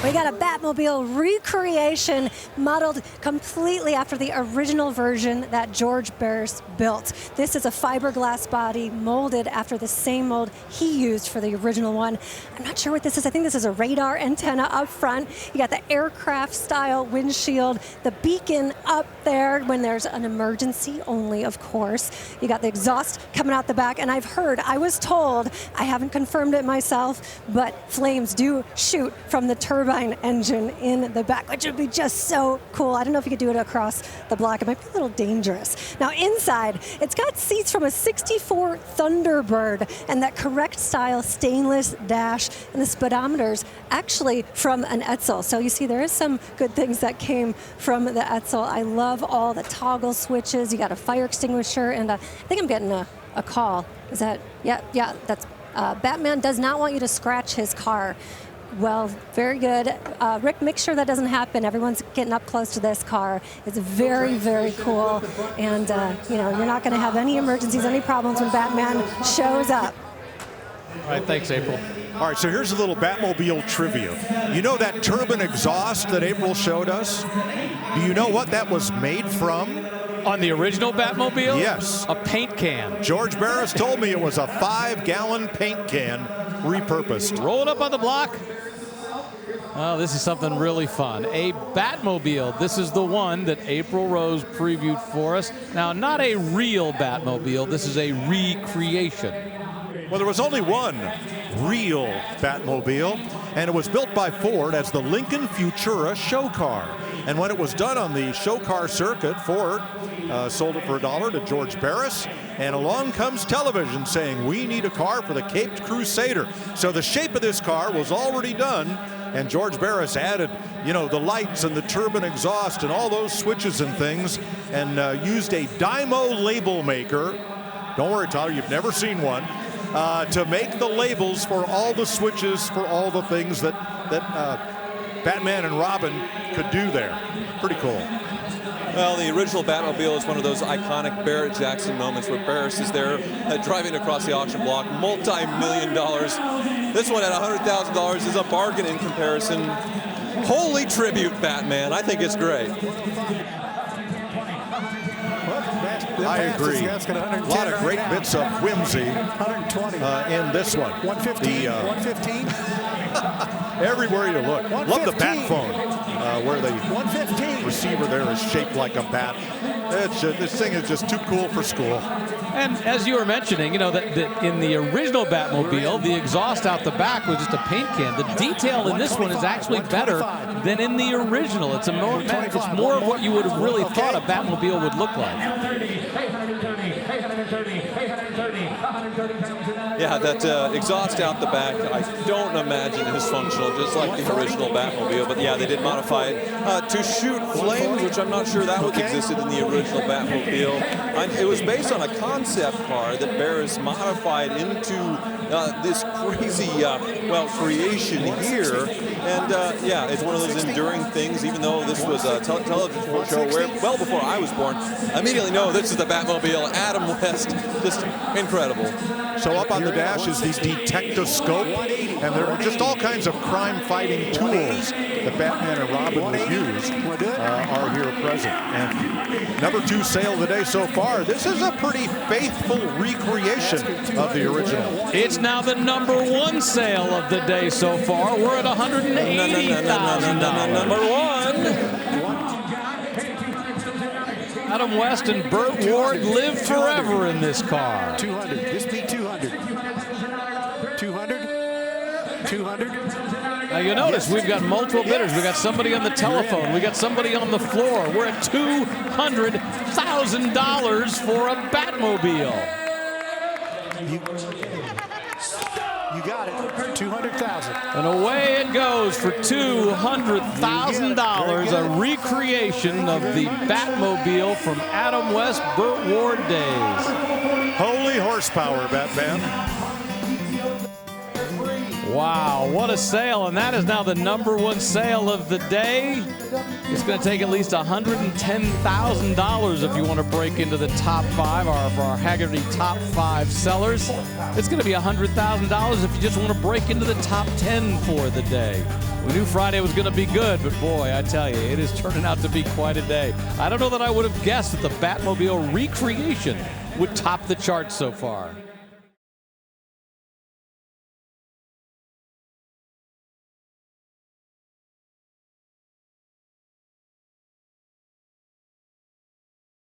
We got a Batmobile recreation modeled completely after the original version that George Barris built. This is a fiberglass body molded after the same mold he used for the original one. I'm not sure what this is. I think this is a radar antenna up front. You got the aircraft style windshield, the beacon up there when there's an emergency only, of course. You got the exhaust coming out the back, and I was told, I haven't confirmed it myself, but flames do shoot from the turbine engine in the back, which would be just so cool. I don't know if you could do it across the block. It might be a little dangerous. Now inside, it's got seats from a 64 Thunderbird and that correct style stainless dash, and the speedometer's actually from an Edsel. So you see there is some good things that came from the Edsel. I love all the toggle switches. You got a fire extinguisher, and I think I'm getting a call. Is that, yeah, that's Batman does not want you to scratch his car. Well, very good. Rick, make sure that doesn't happen. Everyone's getting up close to this car. It's very, very cool. And, you know, you're not going to have any emergencies, any problems when Batman shows up. All right, thanks, April. All right, so here's a little Batmobile trivia. You know that turbine exhaust that April showed us? Do you know what that was made from? On the original Batmobile? Yes. A paint can. George Barris told me it was a 5-gallon paint can repurposed. Roll it up on the block. Oh, this is something really fun. A Batmobile. This is the one that April Rose previewed for us. Now, not a real Batmobile. This is a recreation. Well, there was only one real Batmobile, and it was built by Ford as the Lincoln Futura show car. And when it was done on the show car circuit, Ford sold it for $1 to George Barris, and along comes television saying, we need a car for the Caped Crusader. So the shape of this car was already done, and George Barris added, you know, the lights and the turbine exhaust and all those switches and things, and used a Dymo label maker. Don't worry, Tyler, you've never seen one. To make the labels for all the switches, for all the things that Batman and Robin could do there. Pretty cool. Well, the original Batmobile is one of those iconic Barrett-Jackson moments where Barris is there driving across the auction block, multi-million dollars. This one at $100,000 is a bargain in comparison. Holy tribute, Batman. I think it's great. I agree. A lot of great bits of whimsy in this one. 115. 115. Everywhere you look. Love the bat phone, where the 115 receiver there is shaped like a bat. This thing is just too cool for school. And as you were mentioning, you know, that in the original Batmobile, the exhaust out the back was just a paint can. The detail in this one is actually better than in the original. It's more of what you would have really thought a Batmobile would look like. Yeah, that exhaust out the back, I don't imagine is functional, just like the original Batmobile. But yeah, they did modify it to shoot flames, which I'm not sure that was existed in the original Batmobile. It was based on a concept car that Barris modified into this crazy, creation here. And yeah, it's one of those enduring things, even though this was a television show where, well before I was born, I immediately know this is the Batmobile, Adam West, just incredible. So up on the dash is the detectoscope, and there are just all kinds of crime-fighting tools that Batman and Robin would use are here present. And number 2 sale of the day so far. This is a pretty faithful recreation of the original. It's now the number 1 sale of the day so far. We're at $180,000. Number 1. Adam West and Burt Ward live forever in this car. 200. This be 200. 200. 200. Now you notice we've got multiple bidders. We got somebody on the telephone. We got somebody on the floor. We're at $200,000 for a Batmobile. You got it. 200,000. And away it goes for $200,000, a recreation of the Batmobile from Adam West, Burt Ward days. Holy horsepower, Batman. Wow, what a sale, and that is now the #1 sale of the day. It's going to take at least $110,000 if you want to break into the top 5, or for our Haggerty top 5 sellers. It's going to be $100,000 if you just want to break into the top 10 for the day. We knew Friday was going to be good, but boy, I tell you, it is turning out to be quite a day. I don't know that I would have guessed that the Batmobile recreation would top the charts so far.